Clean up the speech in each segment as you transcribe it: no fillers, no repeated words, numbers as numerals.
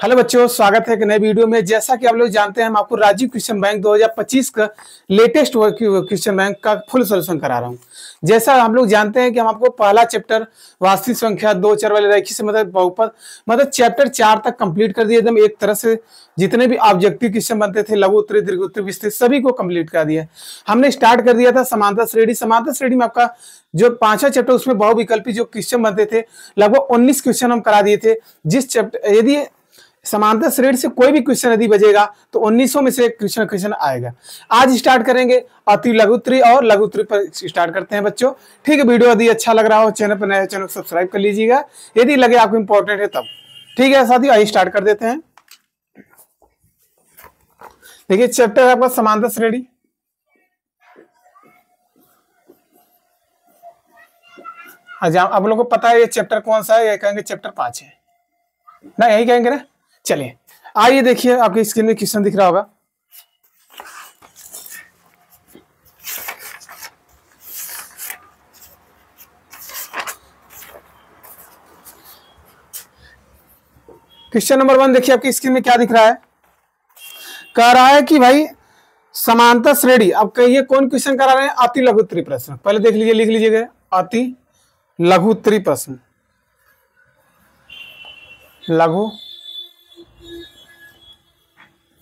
Hello बच्चों, स्वागत है एक नए वीडियो में। जैसा कि आप लोग जानते हैं, हम आपको राजीव क्वेश्चन बैंक 2025 का लेटेस्ट क्वेश्चन बैंक का फुल सोल्यूशन करा रहा हूं। जैसा हम लोग जानते हैं कि हम आपको पहला चैप्टर वास्तविक संख्या, दो चर वाले रेखी से मतलब बहुपद, मतलब चैप्टर 4 तक कंप्लीट कर दिया एकदम एक तरह से। जितने भी ऑब्जेक्टिव क्वेश्चन बनते थे, लघु उत्तरी, दीर्घ उत्तरी, विस्तृत, सभी को कंप्लीट कर दिया। हमने स्टार्ट कर दिया था समांतर श्रेणी। समांतर श्रेणी में आपका जो 5वां चैप्टर, उसमें बहुविकल्पी जो क्वेश्चन बनते थे, लगभग 19 क्वेश्चन हम करा दिए थे। जिस चैप्टर यदि समांतर श्रेणी से कोई भी क्वेश्चन यदि बजेगा तो 1900 में से एक क्वेश्चन आएगा। आज स्टार्ट करेंगे अति लघुत्तरी और लघुत्तरी पर स्टार्ट करते हैं बच्चों। ठीक है, वीडियो यदि अच्छा लग रहा हो चैनल पर नए, चैनल को सब्सक्राइब कर लीजिएगा यदि लगे आपको इंपॉर्टेंट है तब। ठीक है साथियों, आइए स्टार्ट कर देते हैं। देखिए चैप्टर है आपका समांतर श्रेणी। आज आप लोगों को पता है ये चैप्टर कौन सा है? ये कहेंगे चैप्टर 5 है ना, यही कहेंगे ना। चलिए आइए देखिए, आपकी स्क्रीन में क्वेश्चन दिख रहा होगा। क्वेश्चन नंबर 1 देखिए, आपकी स्क्रीन में क्या दिख रहा है। कह रहा है कि भाई समांतर श्रेणी, अब कहिए कौन क्वेश्चन करा रहे हैं? अति लघुत्तरी प्रश्न। पहले देख लीजिए, लिख लीजिएगा अति लघुत्तरी प्रश्न। लघु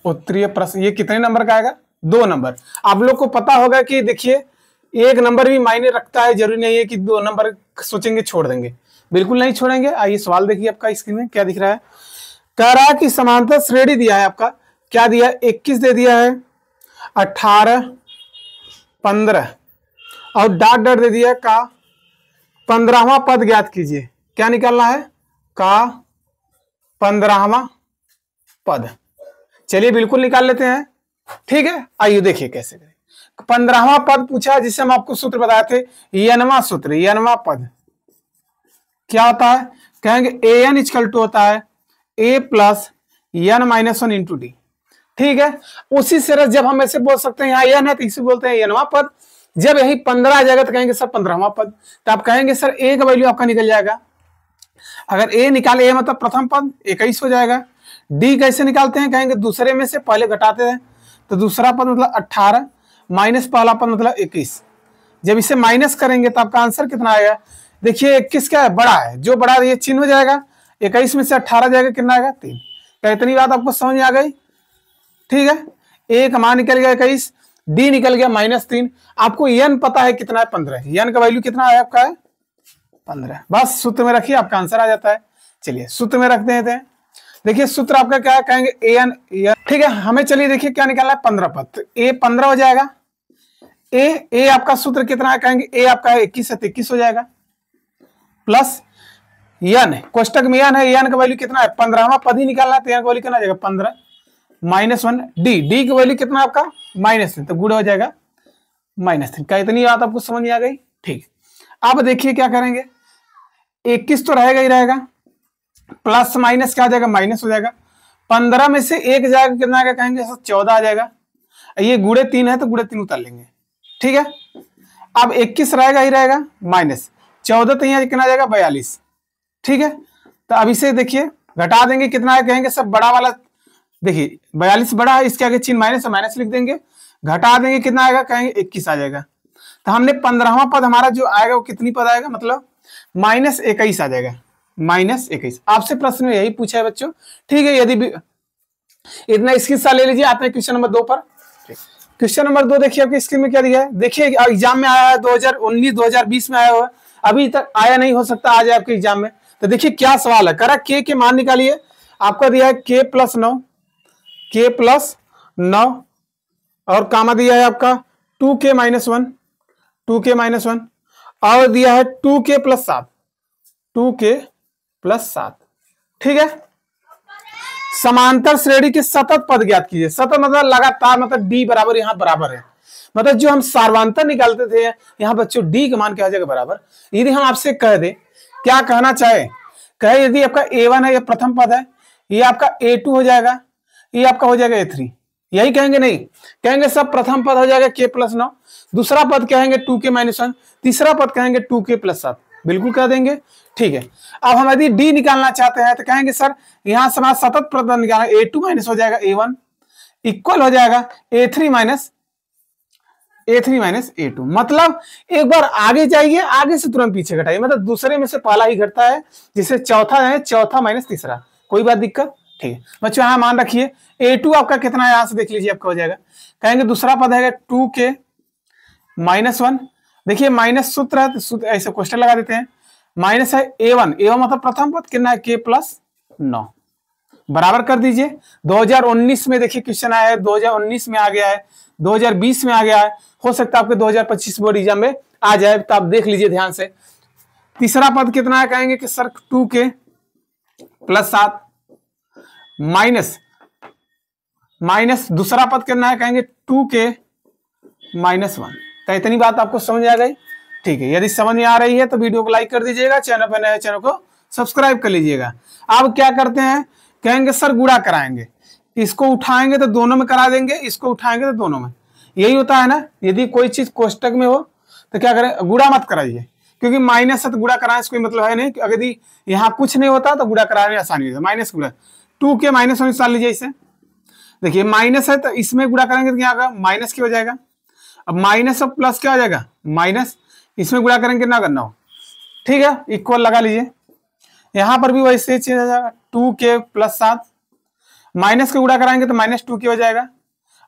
उत्तरीय प्रश्न, ये कितने नंबर का आएगा? 2 नंबर। आप लोग को पता होगा कि देखिए 1 नंबर भी मायने रखता है, जरूरी नहीं है कि 2 नंबर सोचेंगे छोड़ देंगे, बिल्कुल नहीं छोड़ेंगे। आइए सवाल देखिए, आपका स्क्रीन में क्या दिख रहा है। कह रहा है कि समांतर श्रेणी दिया है आपका, क्या दिया है? 21 दे दिया है, 18, 15 और डॉट डॉट दे दिया का 15वां पद ज्ञात कीजिए। क्या निकालना है? का 15वां पद। चलिए बिल्कुल निकाल लेते हैं। ठीक है, आइए देखिए कैसे करें। 15वां पद पूछा, जिसे हम आपको सूत्र बताए थे, यनवा सूत्र, यनवा पद क्या होता है? कहेंगे an इक्वल टू होता है a plus n minus 1 into D. ठीक है, उसी से जब हम ऐसे बोल सकते हैं यहाँ n है तो इसे बोलते हैं यनवा पद। जब यही 15 आ जाएगा तो कहेंगे सर 15वां पद। तो आप कहेंगे सर a का वैल्यू आपका निकल जाएगा। अगर a निकाले, a मतलब प्रथम पद 21 हो जाएगा। डी कैसे निकालते हैं? कहेंगे दूसरे में से पहले घटाते हैं, तो दूसरा पद मतलब 18 माइनस पहला पद मतलब 21। जब इसे माइनस करेंगे तो आपका आंसर कितना आएगा? देखिए 21 क्या है? बड़ा है, जो बड़ा ये चिन्ह हो जाएगा। 21 में से 18 जाएगा, कितना आएगा? 3। क्या इतनी बात आपको समझ में आ गई? ठीक है, ए का मान निकल गया 21, डी निकल गया -3। आपको एन पता है कितना है? 15। एन का वैल्यू कितना है आपका? है 15। बस सूत्र में रखिए, आपका आंसर आ जाता है। चलिए सूत्र में रख देते हैं। देखिए सूत्र आपका क्या है? कहेंगे एन। ठीक है, हमें चलिए देखिए क्या निकालना है? 15 पद, तो ए 15 हो जाएगा। ए आपका सूत्र कितना है? कहेंगे ए आपका है 21 है, 21 हो जाएगा। प्लस एन, कोष्टक में एन है, एन का वैल्यू कितना है? 15वां पद ही निकालना है, तो एन का वैल्यू कितना आ जाएगा? 15 माइनस 1। डी का वैल्यू कितना आपका? -3, तो गुण हो जाएगा -3। क्या इतनी बात आपको समझ में आ गई? ठीक, अब देखिए क्या करेंगे। 21 तो रहेगा ही रहेगा, प्लस माइनस क्या आ जाएगा? माइनस हो जाएगा। 15 में से 1 जाएगा, कितना आएगा? कहेंगे 14 आ जाएगा। ये गुणे 3 है तो गुणे 3 उतार लेंगे। ठीक है, अब 21 रहेगा ही रहेगा, माइनस 14 तो यहाँ कितना आ जाएगा? 42। ठीक है, तो अब इसे देखिए घटा देंगे, कितना है? कहेंगे सब बड़ा वाला, देखिए 42 बड़ा है, इसके आगे चिन्ह माइनस है, माइनस लिख देंगे। घटा देंगे, कितना आएगा? कहेंगे 21 आ जाएगा। तो हमने 15वां पद हमारा जो आएगा वो कितनी पद आएगा? मतलब -21 आ जाएगा, -21। आपसे प्रश्न में यही पूछा है बच्चों। ठीक है, यदि इतना स्क्रीनशॉट ले लीजिए। आते हैं क्वेश्चन नंबर 2 पर। क्वेश्चन नंबर 2 देखिए, आपकी स्क्रीन में क्या दिया है। देखिए एग्जाम में आया है 2019 2020 में आया हुआ है, अभी तक आया नहीं, हो सकता आ जाए आपके एग्जाम में। तो देखिए क्या सवाल है। करा के मान निकालिए। आपका दिया है k + 9, k + 9 और कामा दिया है आपका 2k - 1, 2k - 1 और दिया है 2k + 7, 2k + 7। ठीक है, समांतर श्रेणी के सतत पद ज्ञात कीजिए। सतत मतलब लगातार, मतलब डी बराबर यहाँ बराबर है, मतलब जो हम सार्वंतर निकालते थे यहाँ बच्चों डी का मान क्या हो जाएगा? बराबर। यदि हम आपसे कह दे, क्या कहना चाहे? कहे यदि आपका a1 है, यह प्रथम पद है, ये आपका a2 हो जाएगा, ये आपका हो जाएगा a3। यही कहेंगे? नहीं, कहेंगे सब प्रथम पद हो जाएगा k + 9, दूसरा पद कहेंगे 2k - 1, तीसरा पद कहेंगे 2k + 7। बिल्कुल कर देंगे। ठीक है, अब हम यदि डी निकालना चाहते हैं तो कहेंगे सर यहां से हमारा सतत पद निकालना, a2 माइनस हो जाएगा a1 इक्वल हो जाएगा a3 माइनस a2। मतलब एक बार आगे जाइए, आगे से तुरंत पीछे घटाइए, मतलब दूसरे में से पहला ही घटता है, जिसे चौथा है, चौथा माइनस तीसरा। कोई बात दिक्कत? ठीक है बच्चों, यहां मान रखिए a2 आपका कितना है, यहां से देख लीजिए आपका हो जाएगा। कहेंगे दूसरा पद है 2k माइनस 1। देखिए माइनस सूत्र है तो ऐसे क्वेश्चन लगा देते हैं। माइनस है a1 मतलब प्रथम पद कितना है, k प्लस 9 बराबर कर दीजिए। 2019 में देखिए क्वेश्चन आया है, 2019 में आ गया है, 2020 में आ गया है, हो सकता है आपके 2025 बोर्ड एग्जाम में आ जाए, तो आप देख लीजिए ध्यान से। तीसरा पद कितना है, कहेंगे कि सर 2k प्लस 7 माइनस दूसरा पद कितना है, कहेंगे 2k माइनस 1। तो इतनी बात आपको समझ आ गई? ठीक है, यदि समझ में आ रही है तो वीडियो को लाइक कर दीजिएगा, चैनल पर नए चैनल को सब्सक्राइब कर लीजिएगा। अब क्या करते हैं, कहेंगे सर गुणा कराएंगे, इसको उठाएंगे तो दोनों में करा देंगे, इसको उठाएंगे तो दोनों में। यही होता है ना, यदि कोई चीज कोष्टक में हो तो क्या करें, गुणा मत कराइए, क्योंकि माइनस है तो गुणा कराने से कोई मतलब है नहीं। अगर यदि यहाँ कुछ नहीं होता तो गुणा कराने में आसानी होती है। माइनस गुणा 2k माइनस 1 निकाल लीजिए इसे। देखिए माइनस है तो इसमें गुणा करेंगे तो क्या माइनस क्या हो जाएगा। अब माइनस और प्लस क्या हो जाएगा, माइनस, इसमें गुणा करेंगे कितना करना हो। ठीक है, इक्वल लगा लीजिए। यहां पर भी वैसे चेंज हो जाएगा, 2k प्लस 7 माइनस के गुणा कराएंगे तो माइनस 2k हो जाएगा।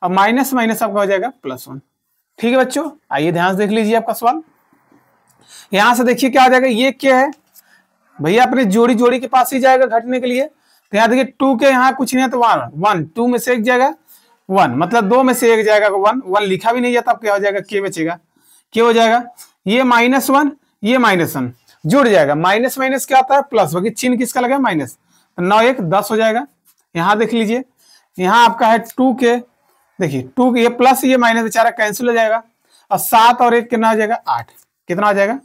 अब माइनस माइनस आपका हो जाएगा प्लस 1। ठीक है बच्चों, आइए ध्यान से देख लीजिए आपका सवाल। यहां से देखिए क्या आ जाएगा, ये क्या है भैया, अपने जोड़ी जोड़ी के पास ही जाएगा घटने के लिए। तो यहाँ देखिए 2 के यहाँ कुछ नहीं है तो 1 2 में से एक जाएगा 1, मतलब 2 में से एक जाएगा 1 लिखा भी नहीं जाता, अब क्या हो जाएगा, k बचेगा, k हो जाएगा। ये -1 ये -1 जुड़ जाएगा, माइनस माइनस क्या आता है प्लस, बाकी चिन्ह किसका लगा माइनस, 9 1 10 हो जाएगा। यहाँ देख लीजिए, यहाँ आपका है 2k, देखिए 2 ये प्लस ये माइनस बेचारा कैंसिल हो जाएगा, और 7 और 1 कितना हो जाएगा 8, कितना हो जाएगा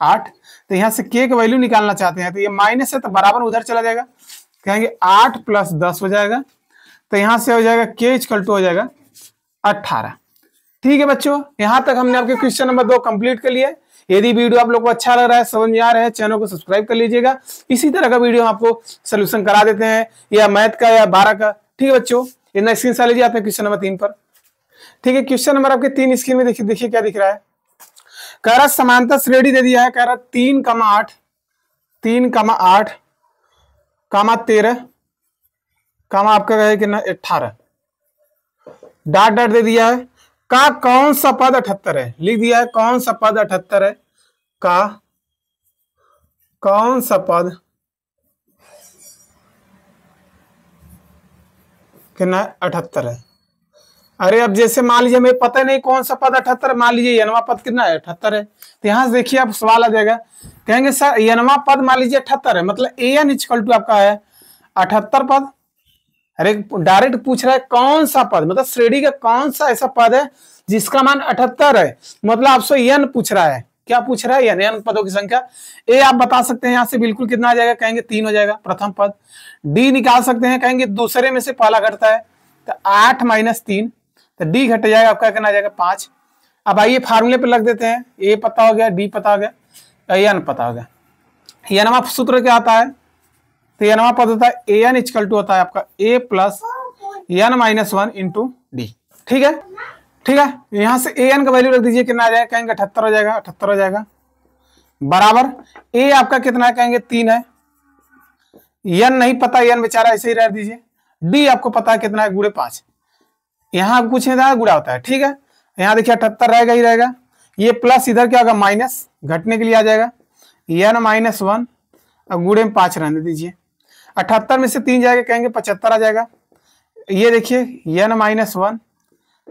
8। तो यहाँ से k का वैल्यू निकालना चाहते हैं तो ये माइनस है तो बराबर उधर चला जाएगा, कहेंगे 8 + 10 हो जाएगा। तो यहाँ से हो जाएगा k = हो जाएगा 18। ठीक है बच्चों, यहाँ तक हमने आपके क्वेश्चन नंबर 2 कंप्लीट कर लिया है। यदि वीडियो आप लोग को अच्छा लग रहा है, समझ में आ रहा है, चैनल को सब्सक्राइब कर लीजिएगा। इसी तरह का वीडियो हम आपको सोल्यूशन करा देते हैं, या मैथ का या 12 का। ठीक है बच्चों, इतना स्क्रीन लीजिए आपने क्वेश्चन नंबर 3 पर। ठीक है, क्वेश्चन नंबर आपके 3 स्क्रीन में देखिए क्या दिख रहा है। कह रहा समांतर श्रेणी दे दिया है, कह रहा 3, 8 13 आपका है कि ना 18 डॉट डॉट दे दिया है। का कौन सा पद 78 है, लिख दिया है कौन सा पद 78 है, का कौन सा पद कितना 78 है। अरे अब जैसे मान लीजिए हमें पता नहीं कौन सा पद 78, मान लीजिए यनवा पद कितना है 78 है, तो यहां से देखिए आप सवाल आ जाएगा, कहेंगे सर यनवा पद मान लीजिए 78 है, मतलब an = आपका है 78 पद। अरे डायरेक्ट पूछ रहा है कौन सा पद, मतलब श्रेणी का कौन सा ऐसा पद है जिसका मान 78 है, मतलब आपसे n पूछ रहा है। क्या पूछ रहा है, n पदों की संख्या। ए आप बता सकते हैं यहाँ से बिल्कुल कितना आ जाएगा, कहेंगे 3 हो जाएगा प्रथम पद। डी निकाल सकते हैं, कहेंगे दूसरे में से पहला घटता है, तो 8 - 3, तो डी घट जाएगा आपका, कितना आ जाएगा 5। अब आइए फार्मूले पे लग देते हैं, ए पता हो गया, डी पता हो गया, एन पता हो गया। यनवा सूत्र क्या आता है, तो यनवा पद होता है an = होता है आपका a + n - 1 × d। ठीक है, ठीक है, यहां से an का वैल्यू रख दीजिए, कितना आ जाएगा, कहेंगे 78 हो जाएगा, 78 हो जाएगा बराबर। a आपका कितना है, कहेंगे 3 है, n नहीं पता, n बेचारा ऐसे ही रह दीजिए। d आपको पता है कितना है, गुणे 5, यहाँ कुछ नहीं था, गुणा होता है। ठीक है, यहाँ देखिए 78 रहेगा ही रहेगा, ये प्लस इधर क्या होगा माइनस, घटने के लिए आ जाएगा n - 1 और गुणे में 5 रहने दीजिए। 78 में से 3 जाएगा, कहेंगे 75 आ जाएगा। ये देखिए n - 1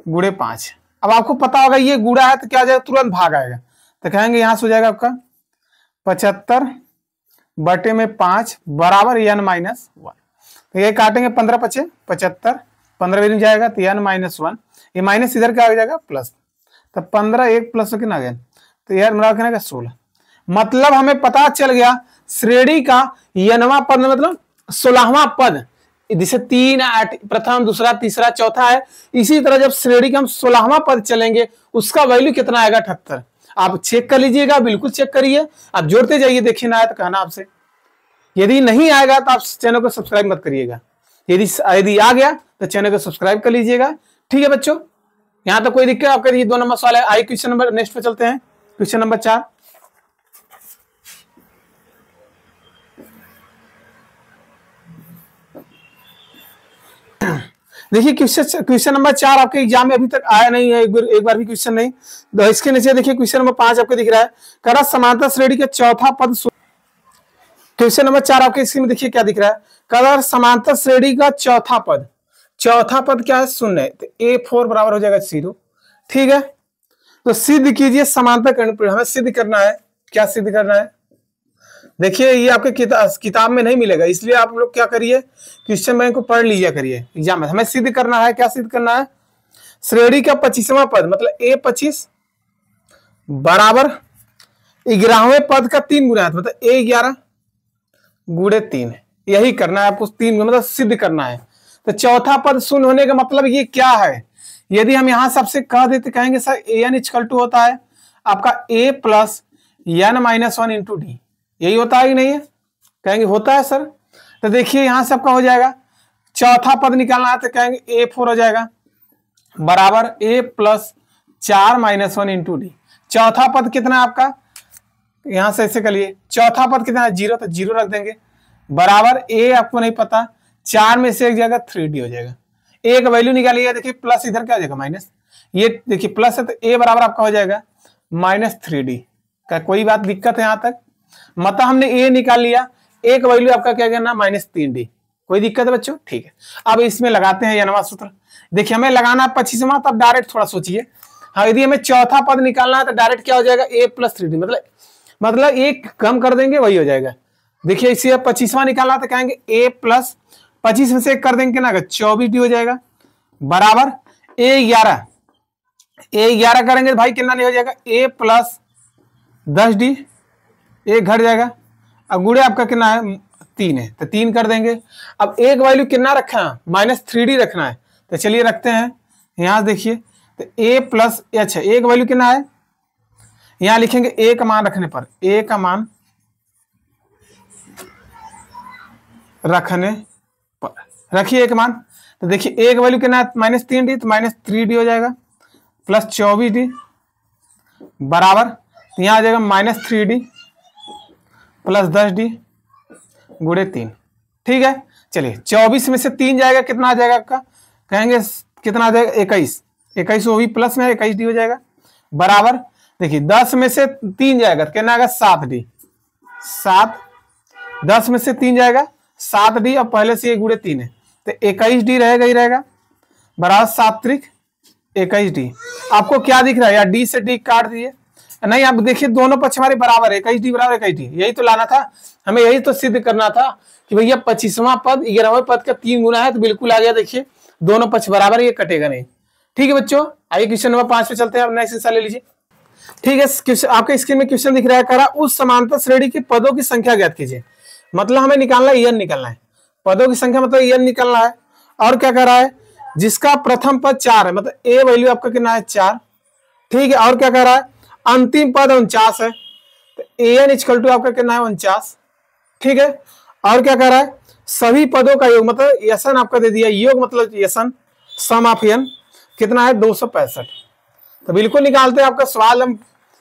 गुणे 5। अब आपको पता होगा ये गुणा है तो क्या आ जाएगा, तुरंत भाग आएगा, तो कहेंगे यहाँ से हो जाएगा आपका 75/5 बराबर n - 1। तो ये काटेंगे 15 × 5 = 75, 15 भी जाएगा तो n - 1, ये माइनस इधर क्या आ जाएगा प्लस, तो 15 1 + कितना आ गया, तो यार मिला के 16। मतलब हमें पता चल गया श्रेणी का यनवा पद मतलब 16वां पद, जिसे 3 8 प्रथम दूसरा तीसरा चौथा है, इसी तरह जब श्रेणी का हम 16वां पद चलेंगे उसका वैल्यू कितना आएगा 78। आप चेक कर लीजिएगा, बिल्कुल चेक करिए, आप जोड़ते जाइए, देखिए ना आया तो कहना आपसे। यदि नहीं आएगा तो आप चैनल को सब्सक्राइब मत करिएगा, यदि आ गया तो चैनल को सब्सक्राइब कर लीजिएगा। ठीक है बच्चों, यहां तो कोई दिक्कत आपके? ये 2 नंबर सवाल है। आई क्वेश्चन नंबर नेक्स्ट पे चलते हैं, क्वेश्चन नंबर 4। देखिए क्वेश्चन नंबर 4 आपके एग्जाम में अभी तक आया नहीं है, एक बार भी क्वेश्चन नहीं। तो इसके नीचे देखिए क्वेश्चन नंबर 5 आपको दिख रहा है, करा समांतर श्रेणी का चौथा पद। क्वेश्चन नंबर 4 आपके स्क्रीन में देखिए क्या दिख रहा है, करा समांतर श्रेणी का चौथा पद। चौथा पद क्या है? शून्य। तो A4 बराबर हो जाएगा 0। ठीक है, तो सिद्ध कीजिए समांतर कर्ण। हमें सिद्ध करना है, क्या सिद्ध करना है? देखिए ये आपके किताब में नहीं मिलेगा, इसलिए आप लोग क्या करिए, क्वेश्चन बैंक को पढ़ लीजिए करिए एग्जाम में। हमें सिद्ध करना है, क्या सिद्ध करना है? श्रेणी का 25वां पद मतलब A25 बराबर 11वें पद का 3 गुना है, मतलब A11 गुणे 3। यही करना है आपको, 3 मतलब सिद्ध करना है। तो चौथा पद शून्य होने का मतलब ये क्या है? यदि हम यहां सबसे कह देते, कहेंगे सर an इक्वल टू होता है आपका a plus n-1 into D, यही होता है कि नहीं है? कहेंगे होता है सर। तो देखिए यहां से आपका हो जाएगा, चौथा पद निकालना है तो कहेंगे A4 हो जाएगा बराबर a प्लस 4-1 इंटू डी। चौथा पद कितना है आपका? यहां से ऐसे कर लिए, चौथा पद कितना है? 0, तो 0 रख देंगे बराबर a आपको नहीं पता, 4 में से एक जगह 3D हो जाएगा। a का वैल्यू निकालिए, देखिए प्लस इधर क्या हो जाएगा माइनस, ये देखिए प्लस है तो a बराबर आपका हो जाएगा -3D। क्या कोई बात दिक्कत है यहाँ तक? मतलब हमने a निकाल लिया, a का वैल्यू आपका क्या करना -3D। कोई दिक्कत है बच्चों? ठीक है, अब इसमें लगाते हैं यनवा सूत्र। देखिए हमें लगाना 25वां, तब डायरेक्ट थोड़ा सोचिए। हाँ, यदि हमें चौथा पद निकालना है तो डायरेक्ट क्या हो जाएगा? a प्लस 3D, मतलब एक कम कर देंगे वही हो जाएगा। देखिए इसे 25वां निकालना तो कहेंगे a प्लस 25 में से एक कर देंगे ना, 24D हो जाएगा बराबर A11 करेंगे भाई कितना नहीं हो जाएगा? a प्लस 10D, एक घट जाएगा, अब गुणे आपका कितना है? 3 है, तो 3 कर देंगे। अब एक वैल्यू कितना रखना है? -3D रखना है, तो चलिए रखते हैं। यहां देखिए तो a प्लस अच्छा एक वैल्यू कितना है? यहां लिखेंगे a का मान रखने पर, a का मान रखने पर रखिए एक मान, तो देखिए एक वैल्यू कितना है? -3D, तो -3D हो जाएगा प्लस 24D बराबर, तो यहाँ आ जाएगा -3D प्लस 10D गुणे 3। ठीक है, चलिए 24 में से 3 जाएगा, कितना आ जाएगा आपका? कहेंगे कितना आ जाएगा? 21 वो भी प्लस में 21D हो जाएगा बराबर, देखिए 10 में से 3 जाएगा तो कितना आएगा? 7D। 10 में से 3 जाएगा 7D, अब पहले से ये गुणे 3 है तो 21D रहेगा ही रहेगा बराबर 7 त्रिक 21D। आपको क्या दिख रहा है? या D से D काट दिए, नहीं आप देखिए दोनों पक्ष हमारे बराबर है, 21D बराबर 21D। यही तो लाना था हमें, यही तो सिद्ध करना था कि भैया 25वां पद 11वें पद का 3 गुना है, तो बिल्कुल आ गया। देखिए दोनों पक्ष बराबर, ये कटेगा नहीं। ठीक है बच्चों, आइए क्वेश्चन नंबर 5 पे चलते हैं, आप नेक्स्ट हिस्सा ले लीजिए। ठीक है, आपके स्क्रीन में क्वेश्चन दिख रहा है, करा उस समांतर श्रेणी के पदों की संख्या ज्ञात कीजिए। मतलब हमें निकालना है n निकालना है, पदों की संख्या मतलब n निकालना है। और क्या कर रहा है? जिसका प्रथम पद 4 है, मतलब a वैल्यू आपका कितना है? 4। ठीक है, और क्या कर रहा है? अंतिम पद 49 है, तो an इक्वल टू आपका कितना है? 49। ठीक है, और क्या कर रहा है? सभी पदों का योग, मतलब यसन आपका दे दिया, योग मतलब यसन, सम ऑफ n कितना है? 265। तो बिल्कुल निकालते हैं, आपका सवाल हम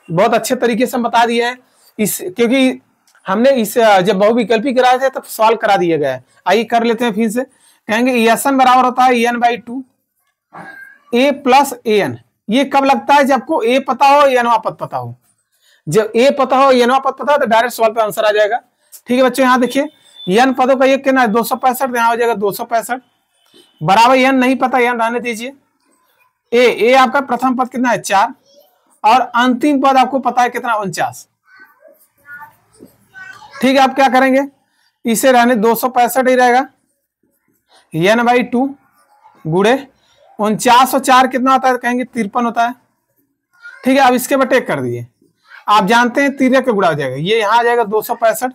बहुत अच्छे तरीके से बता दिए हैं, क्योंकि हमने इस जब बहुविकल्पी कराए थे तब सवाल करा दिया गया है। आइए कर लेते हैं फिर से। कहेंगे यसन बराबर होता है n/2 a प्लस an। ये कब लगता है? जब आपको a पता हो, n पद पता हो। जब a पता हो, n पद पता हो, तो डायरेक्ट सवाल पे आंसर आ जाएगा। ठीक है बच्चों, यहाँ देखिए n पदों का एक कितना है? 265, यहाँ हो जाएगा 265 बराबर n नहीं पता, n रहने दीजिए। a आपका प्रथम पद कितना है? 4, और अंतिम पद आपको पता है कितना? 49। ठीक है, आप क्या करेंगे? इसे रहने 265 ही रहेगा, n/2 गुणे 49 और 4 कितना होता है? कहेंगे 53 होता है। ठीक है, अब इसके बटे कर दिए, आप जानते हैं 3 का गुणा हो जाएगा, ये यहाँ आ जाएगा 265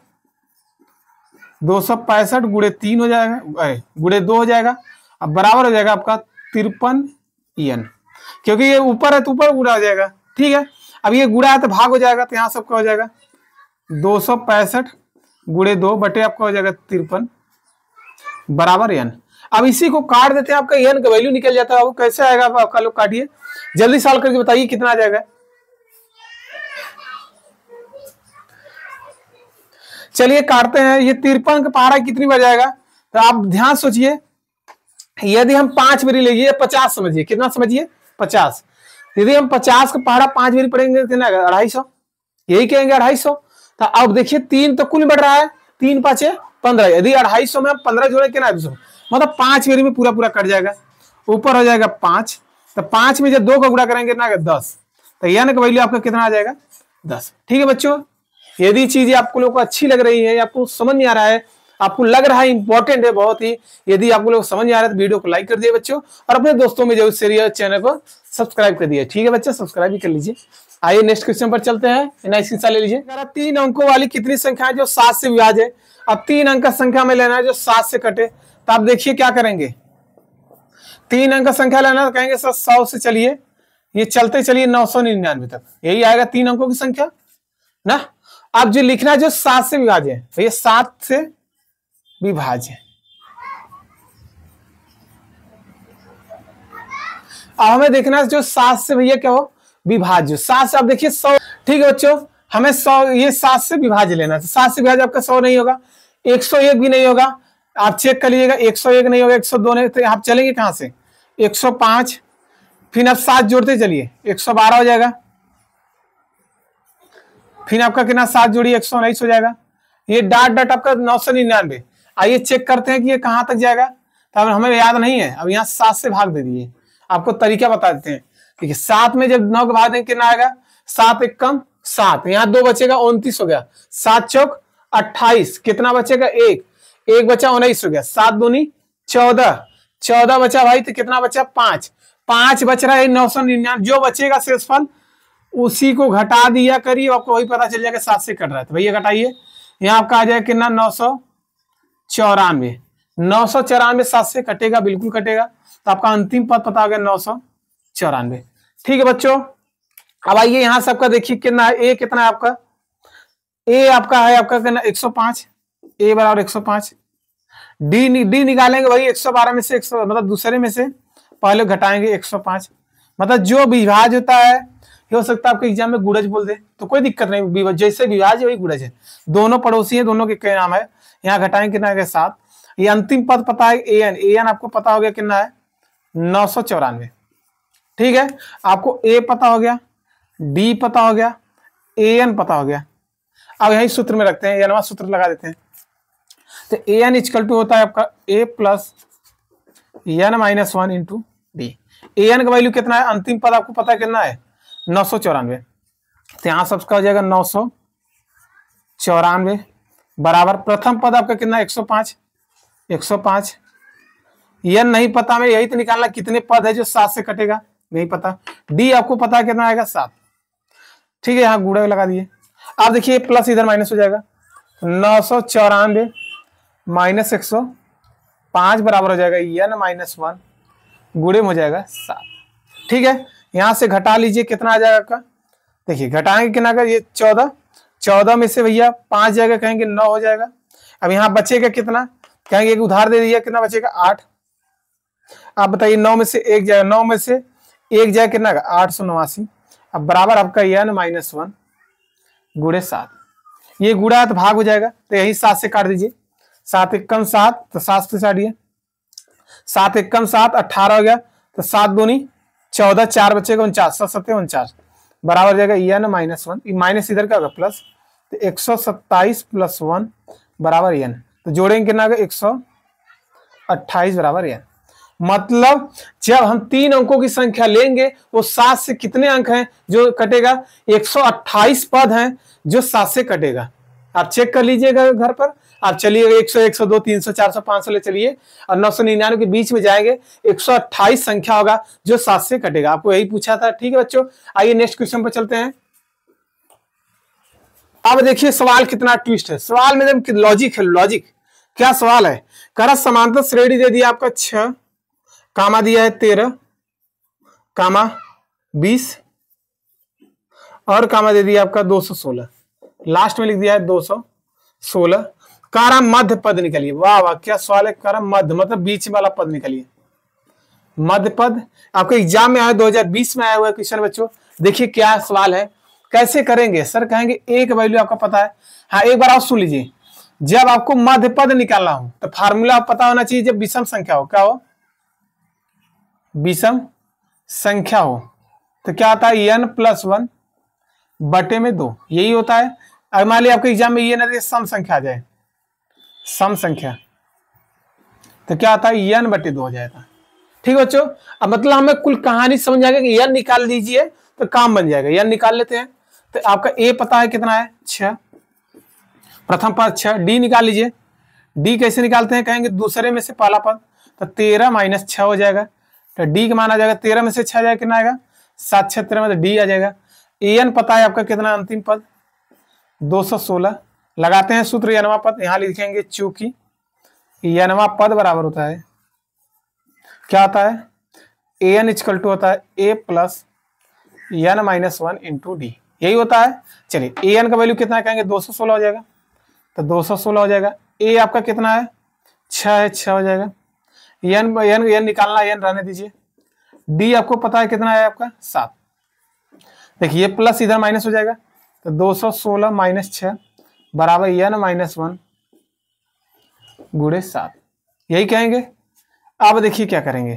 गुणे 3 हो जाएगा, गुणे 2 हो जाएगा, अब बराबर हो जाएगा आपका 53 n, क्योंकि ये ऊपर है तो ऊपर गुणा हो जाएगा। ठीक है, अब ये गुड़ा है तो भाग हो जाएगा, तो यहाँ सबका हो जाएगा 265 गुड़े 2 बटे आपका हो जाएगा 53 बराबर n। अब इसी को काट देते हैं, आपका n का वैल्यू निकल जाता है। वो कैसे आएगा आपका, लोग काटिए, जल्दी सॉल्व करके बताइए कितना आ जाएगा। चलिए काटते हैं। ये 53 का पहाड़ा कितनी बार जाएगा, तो आप ध्यान सोचिए। यदि हम 5 बारी लेंगे, 50 समझिए, कितना समझिए 50। यदि हम 50 का पहाड़ा 5 बारी पढ़ेंगे कितना 250, यही कहेंगे 250। तो अब देखिए 3 तो कुल बढ़ रहा है, 3 5 15। यदि 250 में हम 15 जोड़े कितना, मतलब 5 बारी में पूरा पूरा कट जाएगा, ऊपर हो जाएगा 5। तो 5 में जब 2 का गुणा करेंगे कितना 10, तो n का वैल्यू आपका कितना आ जाएगा 10। ठीक है बच्चों, यदि चीजें आपको लोगों को अच्छी लग रही है, आपको समझ नहीं आ रहा है, आपको लग रहा है इंपॉर्टेंट है बहुत ही, यदि आपको लोग समझ नहीं आ रहा है तो वीडियो को लाइक कर दिए बच्चों, और अपने दोस्तों में जरूर शेयर, चैनल को सब्सक्राइब कर दिए। ठीक है बच्चे, सब्सक्राइब भी कर लीजिए। आइए नेक्स्ट क्वेश्चन पर चलते हैं। स्क्रीनशॉट ले लीजिए। 3 अंकों वाली कितनी संख्या है जो 7 से विभाज्य है। अब 3 अंक का संख्या में लेना है जो 7 से कटे, तो आप देखिए क्या करेंगे। 3 अंक का संख्या लेना, तो कहेंगे सर 100 से चलिए, ये चलते चलिए 999 तक, यही आएगा 3 अंकों की संख्या ना। अब जो लिखना है जो 7 से विभाज्य है, तो ये 7 से विभाज्य। अब हमें देखना है जो 7 से भैया क्या हो, विभाज्य। 7 से आप देखिए 100। ठीक है बच्चों, हमें 100, ये 7 से विभाज्य लेना है। 7 से विभाज्य आपका 100 नहीं होगा, 101 भी नहीं होगा। आप चेक कर लीजिएगा, 101 नहीं होगा, 102 नहीं, तो आप चलेंगे कहां से 105, फिर आप 7 जोड़ते चलिए 112 हो जाएगा, फिर आपका कितना 7 जोड़िए 119 हो जाएगा। ये डाट डाट आपका 999। आइए चेक करते हैं कि ये कहां तक जाएगा, तो अब हमें याद नहीं है। अब यहाँ 7 से भाग दे दिए, आपको तरीका बता देते हैं। देखिए 7 में जब 9 का भाग देंगे कितना आएगा, 7 एक कम 7, यहाँ 2 बचेगा 29 हो गया, 7 चौक 28, कितना बचेगा 1 बचा 19 हो गया, 7 दूनी 14 बचा भाई, तो कितना बचा 5 बच रहा है 999। जो बचेगा शेषफल उसी को घटा दिया करिए, आपको वही पता चल जाएगा 7 से कट रहा है। तो भैया घटाइए, यहाँ आपका आ जाएगा कितना 994। 994 7 से कटेगा, बिल्कुल कटेगा। तो आपका अंतिम पद पता हो गया 994। ठीक है बच्चों, अब आइए यहाँ सबका देखिए कितना है। ए कितना है आपका, ए आपका है आपका कितना 105, ए बराबर 105। डी निकालेंगे वही 112 में से 100, मतलब दूसरे में से पहले घटाएंगे 105। मतलब जो विभाज्य होता है, हो सकता है आपके एग्जाम में गुणज बोल दे, तो कोई दिक्कत नहीं, जैसे विभाज्य वही गुणज है। दोनों पड़ोसी हैं, दोनों के क्या नाम है, यहाँ घटाएंगे कितना है 7। ये अंतिम पद पता है an आपको पता हो गया कितना है 994। ठीक है, आपको ए पता हो गया, डी पता हो गया, an पता हो गया। अब यही सूत्र में रखते हैं, या नवा सूत्र लगा देते हैं। तो an इक्वल टू होता है आपका a plus n minus 1 into D. an का वैल्यू कितना है, अंतिम पद आपको पता है कितना है 994। तो यहां सबका हो जाएगा 994 बराबर प्रथम पद आपका कितना 105। n नहीं पता, मैं यही तो निकालना कितने पद है जो 7 से कटेगा, नहीं पता। डी आपको पता है कितना आएगा 7। ठीक है, यहाँ गुड़ा लगा दिए। आप देखिए प्लस इधर माइनस हो जाएगा, 994 माइनस 105 बराबर हो जाएगा n माइनस 1, गुड़े में हो जाएगा 7। ठीक है, यहां से घटा लीजिए कितना आ जाएगा आपका। देखिए घटाएंगे कितना का, ये 14 में से भैया 5 जाएगा, कहेंगे 9 हो जाएगा। अब यहाँ बचेगा कितना, कहेंगे एक उधार दे दिया, कितना बचेगा 8। आप बताइए 9 में से 1 जाएगा, 9 में से 1 जाएगा कितना का 889। अब बराबर आपका n माइनस 1 गुड़े 7। ये गुड़ा है तो भाग हो जाएगा, तो यही 7 से काट दीजिए। 7 एक कम 7, तो 7 से काटिए, 7 एक कम 7 18 हो गया, तो 7 दूनी 14, 4 बचेगा 49, 7 7 49 बराबर जाएगा n माइनस 1। माइनस इधर का होगा प्लस, तो 127 प्लस 1 बराबर n। तो जोड़ेंगे कितना होगा 128 बराबर n। मतलब जब हम 3 अंकों की संख्या लेंगे, वो 7 से कितने अंक हैं जो कटेगा, 128 पद हैं जो 7 से कटेगा। आप चेक कर लीजिएगा घर पर। आप चलिएगा 100, 102, 300, 400, 500 ले चलिए, और 999 के बीच में जाएंगे, 128 संख्या होगा जो 7 से कटेगा। आपको यही पूछा था। ठीक है बच्चों, आइए नेक्स्ट क्वेश्चन पर चलते हैं। अब देखिए सवाल कितना ट्विस्ट है। सवाल में जब लॉजिक है, लॉजिक क्या सवाल है, करा समांतर श्रेणी दे दिया आपका 6, कामा दिया है 13, कामा 20, और कामा दे दिया आपका 216, लास्ट में लिख दिया है 216। कारा मध्य पद निकलिए। वाह वाह, क्या सवाल है। कारा मध्य मतलब बीच वाला पद निकलिए, मध्य पद। आपके एग्जाम में आया 2020 में आया हुआ क्वेश्चन बच्चों। देखिए क्या सवाल है, कैसे करेंगे सर। कहेंगे एक वैल्यू आपका पता है। हाँ एक बार आप सुन लीजिए, जब आपको मध्य पद निकालना हो तो फार्मूला पता होना चाहिए। जब विषम संख्या हो, क्या हो, विषम संख्या हो तो क्या आता है, n+1 बटे में 2, यही होता है। अगर मान लिया आपके एग्जाम में ये ना सम संख्या आ जाए, सम संख्या, तो क्या आता है, n/2 हो जाएगा। ठीक है बच्चों, अब मतलब हमें कुल कहानी समझ आ गया कि n निकाल लीजिए तो काम बन जाएगा। n निकाल लेते हैं तो आपका a पता है कितना है, 6, प्रथम पद 6। d निकाल लीजिए, d कैसे निकालते हैं, कहेंगे दूसरे में से पहला पद, तो 13 - 6 हो जाएगा। तो d का मान आ जाएगा 13 में से 6 जाएगा, कितना आएगा, 7 6 13 में, तो d आ जाएगा। an पता है आपका कितना, अंतिम पद 216। लगाते हैं सूत्र n वां पद, यहां लिखेंगे चूंकि n वां पद बराबर होता है, क्या आता है, an इक्वल टू होता है a plus n-1 into D, यही होता है। चलिए an का वैल्यू कितना है, कहेंगे 216 हो जाएगा, तो 216 हो जाएगा। a आपका कितना है, 6 है, 6 हो जाएगा। n निकालना, n रहने दीजिए। d आपको पता है कितना है आपका, 7। देखिए प्लस इधर माइनस हो जाएगा, तो 216 - 6 बराबर n-1 गुणे 7, यही कहेंगे। अब देखिए क्या करेंगे,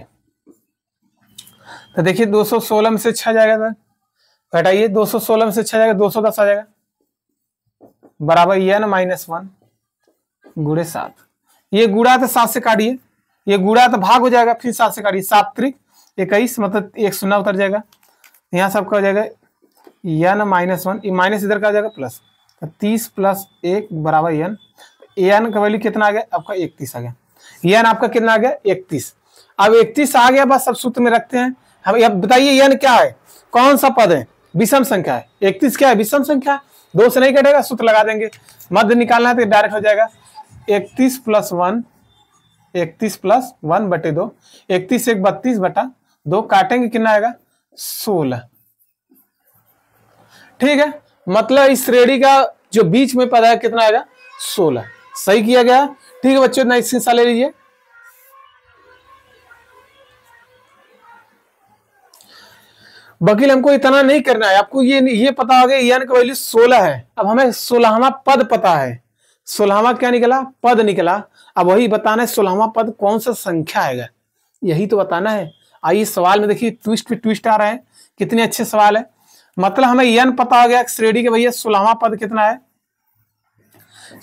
तो देखिए 216 में से 6 जाएगा, था घटाइए, 216 में से 6 जाएगा, 210 आ जाएगा, बराबर n-1 गुणे 7। ये गुणा तो 7 से काटिए, ये गुणा तो भाग हो जाएगा, फिर 7 से काटिए, 7 त्रिक 21, मतलब एक शून्य उतर जाएगा। यहाँ सबका हो जाएगा n-1, माइनस इधर का आ जाएगा प्लस, तो 30 + 1 बराबर n। an का वैल्यू कितना आ गया आपका, 31 आ गया। n आपका कितना आ गया, 31। अब 31 आ गया, बस अब सूत्र में रखते हैं हम। अब बताइए n क्या है, कौन सा पद है, विषम संख्या है। 31 क्या है, विषम संख्या, 2 से नहीं कटेगा, सूत्र लगा देंगे। मध्य निकालना है तो डायरेक्ट हो जाएगा 31 + 1, 31 + 1 बटे 2, 31 1 32 बटा 2, काटेंगे कितना आएगा, 16। ठीक है, मतलब इस श्रेणी का जो बीच में पद है कितना आएगा, 16। सही किया गया। ठीक है बच्चों, इतना स्क्रीनशॉट ले लीजिए। वकील हमको इतना नहीं करना है, आपको ये पता हो गया n का वैल्यू 16 है। अब हमें 16वां पद पता है, 16वां क्या निकला, पद निकला। अब वही बताना है 16वां पद कौन सा संख्या आएगा, यही तो बताना है। आइए सवाल में देखिए, ट्विस्ट पे ट्विस्ट आ रहा है, कितने अच्छे सवाल है। मतलब हमें n पता हो गया श्रेणी के, भैया 16वां पद कितना है,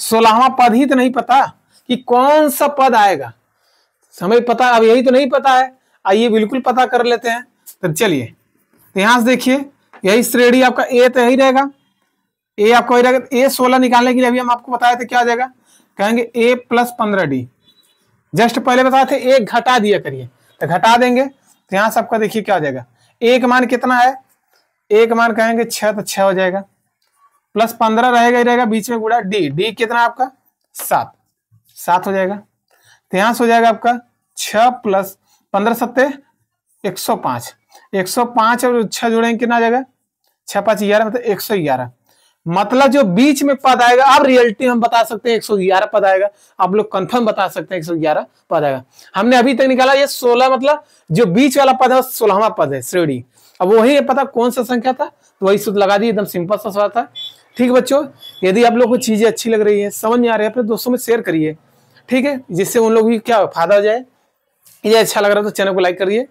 16वां पद ही तो नहीं पता कि कौन सा पद आएगा, हमें पता, अब यही तो नहीं पता है। आइए बिल्कुल पता कर लेते हैं। तो चलिए यहां से देखिए, यही श्रेणी आपका a तो यही रहेगा, a आपको रहेगा। a 16 निकालने के लिए अभी हम आपको बताए थे क्या आ जाएगा, कहेंगे a + 15d। जस्ट पहले बताए थे एक घटा दिया करिए, तो घटा देंगे तो यहाँ सबका देखिए क्या आ जाएगा। a का मान कितना है, a का मान कहेंगे 6, तो 6 हो जाएगा, प्लस 15 रहेगा ही रहेगा, बीच में गुणा d कितना है आपका, 7 हो जाएगा। तो यहाँ से हो जाएगा आपका 6 + 15 7 105, 105 और 6 जोड़ेंगे कितना आ जाएगा, 6 5 11, मतलब 111। मतलब जो बीच में पद आएगा, अब रियलिटी हम बता सकते हैं 111 पद आएगा, आप लोग कंफर्म बता सकते हैं 111 पद आएगा। हमने अभी तक निकाला ये 16, मतलब जो बीच वाला पद है 16वां पद है श्रेणी। अब वही पता कौन सा संख्या था, तो वही सूत्र लगा दिए, एकदम सिंपल सा सवाल था। ठीक है बच्चों, यदि आप लोग को चीजें अच्छी लग रही है, समझ में आ रही है, अपने दोस्तों में शेयर करिए, ठीक है, जिससे उन लोग भी क्या फायदा हो जाए। ये अच्छा लग रहा है तो चैनल को लाइक करिए,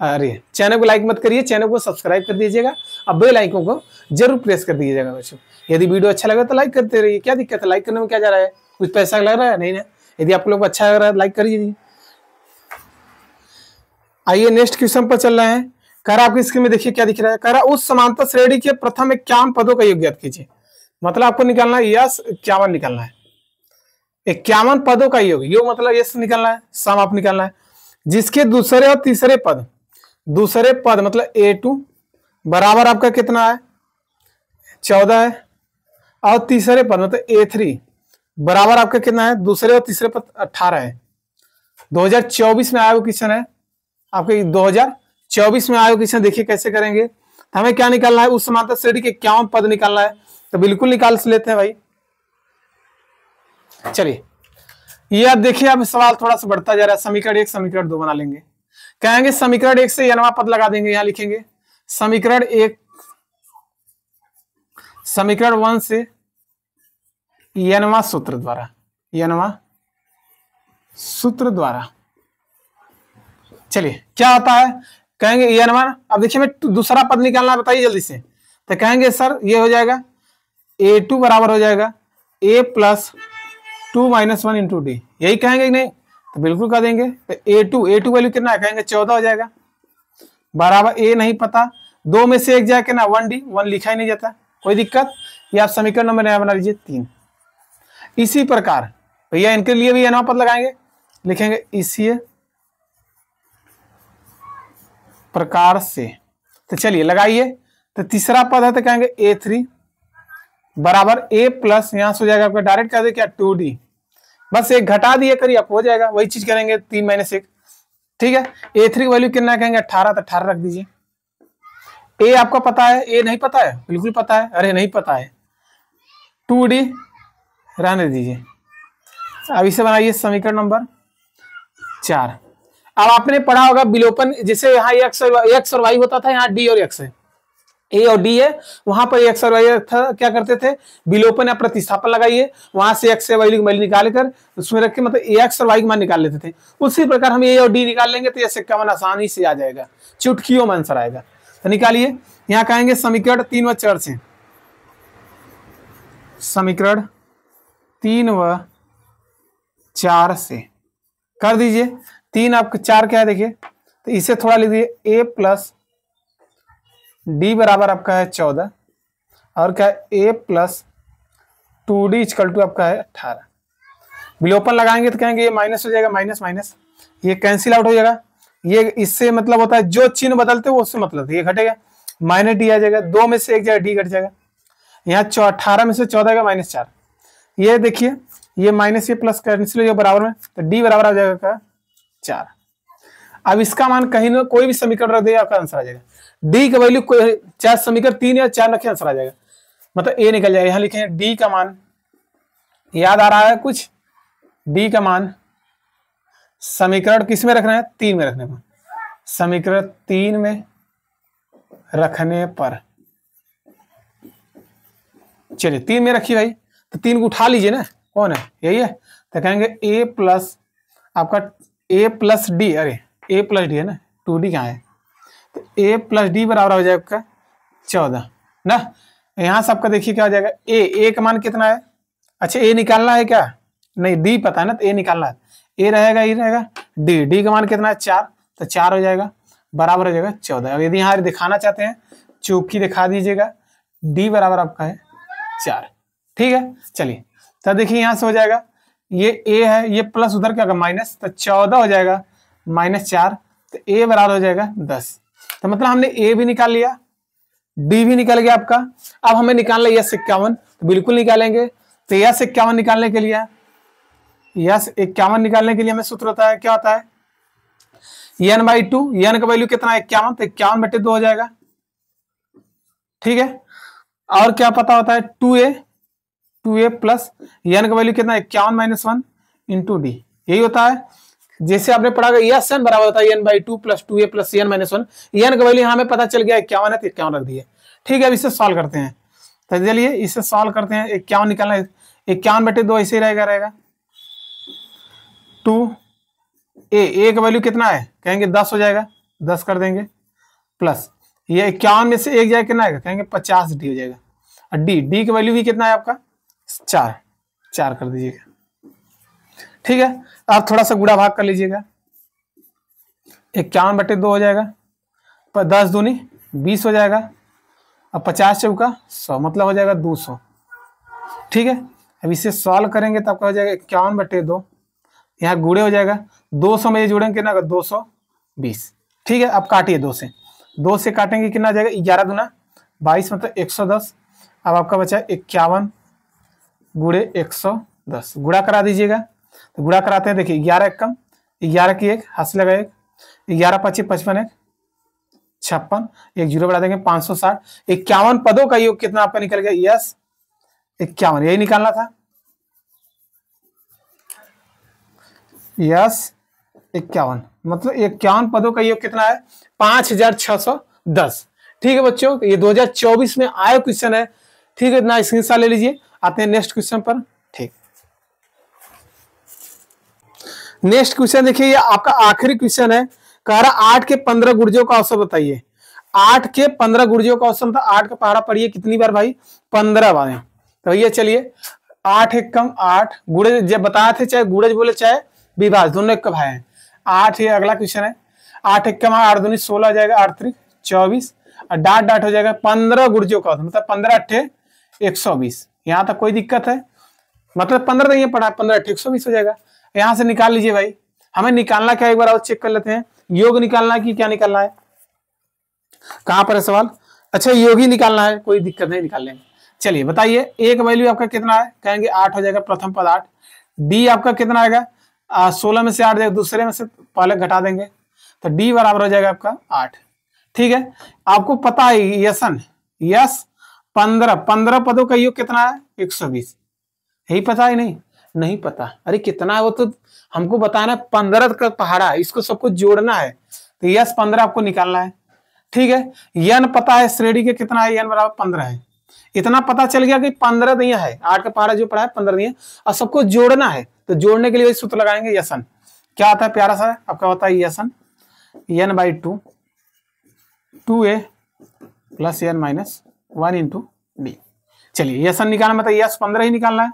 अरे चैनल को लाइक मत करिए, चैनल को सब्सक्राइब कर दीजिएगा, अब बेल आइकन को जरूर प्रेस कर दीजिएगा बच्चों। यदि वीडियो अच्छा लगा तो लाइक करते रहिए, क्या दिक्कत है, लाइक करने में क्या जा रहा है, कुछ पैसा लग रहा है, नहीं ना। यदि आप लोग को अच्छा लग रहा है लाइक करिए। आइए नेक्स्ट क्वेश्चन पर चल रहे हैं। कह रहा आपकी स्क्रीन में देखिए क्या दिख रहा है, कह रहा उस समांतर श्रेणी के प्रथम 51 पदों का योग ज्ञात कीजिए। मतलब आपको निकालना है यस 51 निकालना है, 51 पदों का योग, योग मतलब यस निकालना है, सम आप निकालना है, जिसके दूसरे और तीसरे पद, दूसरे पद मतलब A2 बराबर आपका कितना है 14 है, और तीसरे पद मतलब A3 बराबर आपका कितना है, दूसरे और तीसरे पद 18 है। 2024 में आया हुआ क्वेश्चन है आपके, 2024 में आया हुआ क्वेश्चन, देखिए कैसे करेंगे। तो हमें क्या निकालना है, उस समांतर श्रेणी के 51 पद निकालना है। तो बिल्कुल निकाल लेते हैं भाई। चलिए ये अब देखिए, अब सवाल थोड़ा सा बढ़ता जा रहा है। समीकरण 1 समीकरण 2 बना लेंगे। कहेंगे समीकरण 1 से nवां पद लगा देंगे, यहां लिखेंगे समीकरण 1, समीकरण 1 से nवां सूत्र द्वारा, nवां सूत्र द्वारा। चलिए क्या होता है, कहेंगे nवां, अब देखिए मैं दूसरा पद निकालना है, बताइए जल्दी से। तो कहेंगे सर ये हो जाएगा a2 बराबर हो जाएगा a plus 2 minus 1 into D, यही कहेंगे कि नहीं? तो बिल्कुल कर देंगे। तो a2 वैल्यू कितना है, कहेंगे 14 हो जाएगा, बराबर a नहीं पता, 2 में से 1 जाए कितना 1d, 1 लिखा ही नहीं जाता, कोई दिक्कत। ये आप समीकरण नंबर नया बना लीजिए 3। इसी प्रकार भैया इनके लिए भी nवां पद लगाएंगे, लिखेंगे इसी प्रकार से। तो चलिए लगाइए। तो तीसरा पद है, तो कहेंगे a3 बराबर a प्लस, यहां से हो जाएगा आपका डायरेक्ट कर दे क्या 2d, बस एक घटा दिए करिए आप हो जाएगा, वही चीज करेंगे 3 माइनस 1। ठीक है, a3 की वैल्यू कितना कहेंगे 18, तो 18 रख दीजिए। a आपका पता है, a नहीं पता है, बिल्कुल पता है, अरे नहीं पता है, 2d रहने दीजिए। अब इसे बनाइए समीकरण नंबर 4। अब आपने पढ़ा होगा विलोपन, जैसे यहाँ x और y होता था, यहाँ d और x है, a और d है, वहां पर x और y था, क्या करते थे विलोपन या प्रतिस्थापन लगाइए, वहां से x से वैल्यू निकाल कर उसमें रख के मतलब x और y का मान निकाल लेते थे। उसी प्रकार हम a और d निकाल लेंगे तो ये का मान आसानी से आ जाएगा, चुटकियों में आंसर आएगा। तो निकालिए, यहाँ कहेंगे समीकरण 3 व 4 से, समीकरण 3 व 4 से कर दीजिए। 3 आपका 4 क्या है देखिए, तो इसे थोड़ा लिख दीजिए a प्लस डी बराबर आपका है 14 और क्या है a plus 2d equal to आपका है 18। विलोपन लगाएंगे तो कहेंगे ये माइनस हो जाएगा, माइनस माइनस ये कैंसिल आउट हो जाएगा, ये इससे मतलब होता है जो चिन्ह बदलते वो उससे मतलब ये घटेगा, माइनस डी आ जाएगा, 2 में से 1 जाएगा डी घट जाएगा, यहाँ 18 में से 14 का माइनस 4, ये देखिए ये माइनस ये प्लस कैंसिल हो जाएगा बराबर में, तो डी बराबर आ जाएगा 4। अब इसका मान कहीं ना कोई भी समीकरण रख देगा आपका आंसर आ जाएगा। डी का वैल्यू चाहे समीकरण 3 या 4 रखे आंसर आ जाएगा, मतलब ए निकल जाएगा। यहाँ लिखे डी का मान, याद आ रहा है कुछ, डी का मान समीकरण किस में रखना है 3 में रखने पर, समीकरण 3 में रखने पर। चलिए 3 में रखिए भाई, तो 3 को उठा लीजिए ना, कौन है यही है, तो कहेंगे a प्लस आपका a प्लस डी, अरे a प्लस डी है ना, 2d कहाँ है, तो a प्लस डी बराबर हो जाएगा आपका 14 ना। यहाँ से आपका देखिए क्या हो जाएगा, a का मान कितना है, अच्छा a निकालना है क्या, नहीं d पता है ना, तो a निकालना है, a रहेगा ये रहेगा d का मान कितना है 4, तो 4 हो जाएगा बराबर हो जाएगा 14। अब यदि यहाँ दिखाना चाहते हैं चौकी दिखा दीजिएगा, d बराबर आपका है 4। ठीक है, चलिए तो देखिए यहाँ से हो जाएगा ये a है, ये प्लस उधर क्या होगा माइनस, तो 14 हो जाएगा माइनस 4, तो a बराबर हो जाएगा 10। तो मतलब हमने a भी निकाल लिया, d भी निकल गया आपका। अब हमें निकालना यस 51, तो बिल्कुल निकालेंगे। तो यस 51 निकालने के लिए, यस 51 निकालने के लिए हमें सूत्र होता है, क्या होता है n/2, n का वैल्यू कितना है 51, तो 51/2 हो जाएगा। ठीक है, और क्या पता होता है 2a प्लस n का वैल्यू कितना है 51 माइनस 1 इंटू डी, यही होता है। जैसे आपने पढ़ा यस n बराबर होता है n/2 plus 2a plus n minus 1, n का वैल्यू हमें पता चल गया 51 है तो 51 रख दिए। ठीक है, अब इसे सॉल्व करते हैं, तो चलिए इसे सॉल्व करते हैं। 51 निकालना है, 51/2 ऐसे ही रहेगा 2a का वैल्यू कितना है कहेंगे 10 हो जाएगा, 10 कर देंगे प्लस ये 51 में से 1 जाएगा कितना आएगा कहेंगे 50d हो जाएगा, और डी का वैल्यू भी कितना है आपका 4 कर दीजिएगा। ठीक है, आप थोड़ा सा गुणा भाग कर लीजिएगा, 51/2 हो जाएगा, पर 10 दूनी 20 हो जाएगा, अब 50 चौका 100 मतलब हो जाएगा 200। ठीक है, अब इसे सॉल्व करेंगे तो आपका हो जाएगा 51/2, यहाँ गुणे हो जाएगा 200 में ये जोड़ेंगे कितना 220। ठीक है, अब काटिए 2 से काटेंगे कितना आ जाएगा 11 दूना 22 मतलब 110। अब आपका बचा 51 गुणे 110, गुणा करा दीजिएगा। तो गुणा कराते हैं, देखिए 11 1 कम 11 की 1 हाथ से लगा 1, 11 25 55 1 56, एक जीरो बढ़ा देंगे 560। 51 पदों का योग कितना आपका निकल गया? यस 51, यही निकालना था। यस 51 मतलब 51 पदों का योग कितना है? 5610। ठीक है बच्चों, ये 2024 में आया क्वेश्चन है। ठीक है, इतना स्क्रीनशॉट ले लीजिए। आते हैं नेक्स्ट क्वेश्चन पर। ठीक, नेक्स्ट क्वेश्चन देखिए, ये आपका आखिरी क्वेश्चन है। कह रहा 8 के 15 गुर्जों का औसत बताइए। 8 के 15 गुर्जों का औसत था। 8 का पहाड़ा पढ़िए कितनी बार भाई? 15 बार। तो भैया चलिए, 8 एक कम 8 गुड़े जब बताए थे, चाहे गुड़ज बोले चाहे विभाज, दोनों एक भाई हैं। 8 ये अगला क्वेश्चन है। 8 एक कम 8 दूनी 16 हो जाएगा, 8 3 24 और डाट डाट हो जाएगा 15 गुर्जों का, मतलब 15 अट्ठे 120। यहाँ तक कोई दिक्कत है? मतलब 15 नहीं पढ़ा, 15 अट्ठे 120 हो जाएगा। यहां से निकाल लीजिए भाई। हमें निकालना क्या, एक बार और चेक कर लेते हैं। योग निकालना है कि क्या निकालना है? कहां पर है सवाल? अच्छा, योग ही निकालना है, कोई दिक्कत नहीं, निकाल लेंगे। चलिए बताइए, एक वैल्यू आपका कितना है? कहेंगे 8 हो जाएगा, प्रथम पद 8। डी आपका कितना आएगा? 16 में से 8 जाएगा, दूसरे में से पहले घटा देंगे, तो डी बराबर हो जाएगा आपका 8। ठीक है, आपको पता है यसन, यस 15 पदों का योग कितना है? 120। यही पता है? नहीं पता। अरे कितना है वो तो हमको बताना है। 15 का पहाड़ा, इसको सबको जोड़ना है, तो यस 15 आपको निकालना है। ठीक है, यन पता है श्रेणी के कितना है? यन बराबर 15 है। इतना पता चल गया कि 15 दिया है। 8 का पहाड़ा जो पढ़ा है 15 दिया, और सबको जोड़ना है, तो जोड़ने के लिए सूत्र लगाएंगे यसन। क्या आता है? प्यारा सा आपका होता है यसन n by 2 2a plus n minus 1 into D. चलिए यसन निकालना, मतलब यस 15 ही निकालना है।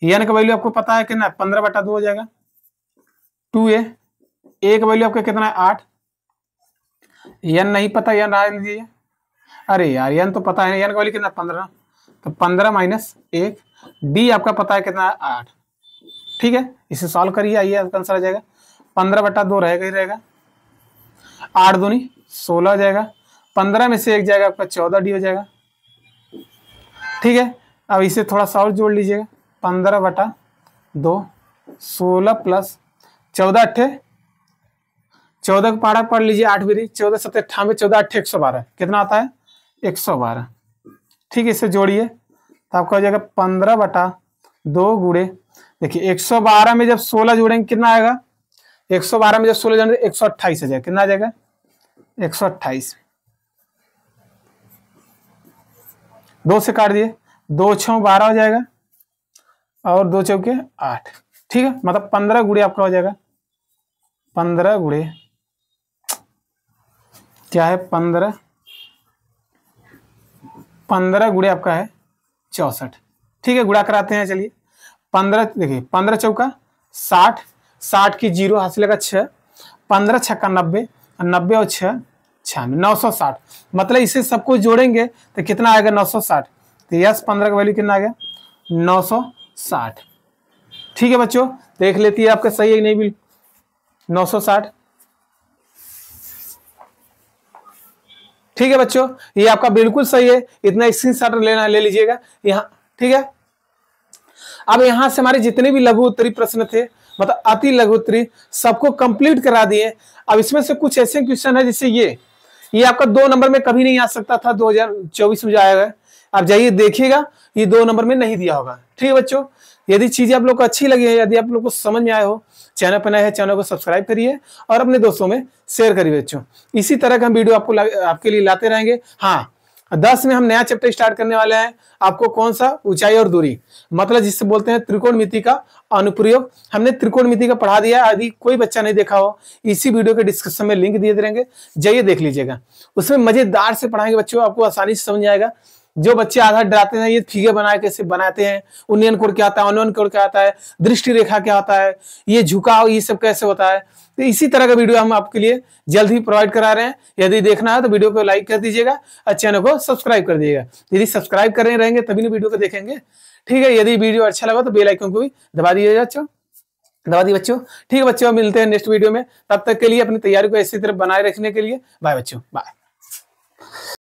n का वैल्यू आपको पता है कितना? 15/2 हो जाएगा। 2a, a का वैल्यू आपका कितना है? 8। n नहीं पता, n आ लीजिए। अरे यार n तो पता है, n का वैल्यू कितना? 15, तो 15 माइनस 1। d आपका पता है कितना है? 8। ठीक है, इसे सॉल्व करिए, आइए आंसर आ जाएगा। 15/2 रहेगा ही रहेगा। 8 दूनी 16 हो जाएगा, 15 में से 1 जाएगा आपका 14 डी हो जाएगा। ठीक है, अब इसे थोड़ा सा और जोड़ लीजिएगा। 15/2 16 प्लस 14 अट्ठे 14 का पहाड़ा पढ़ लीजिए। 8 भी 14 7 98 14 अट्ठे 112 कितना आता है? 112। ठीक है, इसे जोड़िए तो आपका हो जाएगा 15/2 गुणे, देखिए 112 में जब 16 जोड़ेंगे कितना आएगा? 112 में जब 16 जोड़ेंगे 128 हो जाएगा। कितना आ जाएगा? 128। 2 से काट दिए, 2 6 12 हो जाएगा और 2 चौके 8। ठीक है, मतलब 15 गुणे आपका हो जाएगा। 15 गुणे क्या है? 15 गुणे आपका है 64। ठीक है, गुणा कराते हैं। चलिए 15, देखिए 15 चौका 60, 60 की 0 हासिल का 6, 15 छक्का 90, 90 और 6 96, 960। मतलब इसे सबको जोड़ेंगे तो कितना आएगा? 960। तो यस 15 का वैल्यू कितना आ गया? 960। ठीक है बच्चों, देख लेती है आपका सही है कि नहीं? बिल 960। ठीक है बच्चों, ये आपका बिल्कुल सही है। इतना स्क्रीनशॉट लेना ले लीजिएगा यहाँ। ठीक है, अब यहां से हमारे जितने भी लघु उत्तरी प्रश्न थे, मतलब अति लघु उत्तरी, सबको कंप्लीट करा दिए। अब इसमें से कुछ ऐसे क्वेश्चन है जिससे ये आपका 2 नंबर में कभी नहीं आ सकता था, 2024 में जो आएगा। आप जाइए देखिएगा, ये 2 नंबर में नहीं दिया होगा। ठीक है बच्चों, यदि चीजें आप लोग को अच्छी लगी है, यदि आप लोग को समझ में आए हो, चैनल पर नए हैं चैनल को सब्सक्राइब करिए और अपने दोस्तों में शेयर करिए बच्चों। इसी तरह का हम वीडियो आपके लिए लाते रहेंगे। हाँ, 10 में हम नया चैप्टर स्टार्ट करने वाले हैं। आपको कौन सा? ऊंचाई और दूरी, मतलब जिससे बोलते हैं त्रिकोणमिति का अनुप्रयोग। हमने त्रिकोणमिति का पढ़ा दिया। यदि कोई बच्चा नहीं देखा हो, इसी वीडियो के डिस्क्रिप्शन में लिंक दिए रहेंगे, जाइए देख लीजिएगा। उसमें मजेदार से पढ़ाएंगे बच्चों, आपको आसानी से समझ आएगा। जो बच्चे आधा डराते हैं ये फिगर बनाए कैसे बनाते हैं, उन्नयन कोण क्या आता है, अनुवन कोण क्या आता है, दृष्टि रेखा क्या होता है, ये झुकाव, ये सब कैसे होता है, तो इसी तरह का वीडियो हम आपके लिए जल्द ही प्रोवाइड करा रहे हैं। यदि देखना है तो वीडियो को लाइक कर दीजिएगा और चैनल को सब्सक्राइब कर दीजिएगा। यदि सब्सक्राइब कर रहेंगे तभी ना वीडियो को देखेंगे। ठीक है, यदि वीडियो अच्छा लगा तो बेल आइकन को भी दबा दीजिएगा दबा दी बच्चों। ठीक है बच्चों, मिलते हैं नेक्स्ट वीडियो में। तब तक के लिए अपनी तैयारी को इसी तरह बनाए रखने के लिए बाय बच्चों, बाय।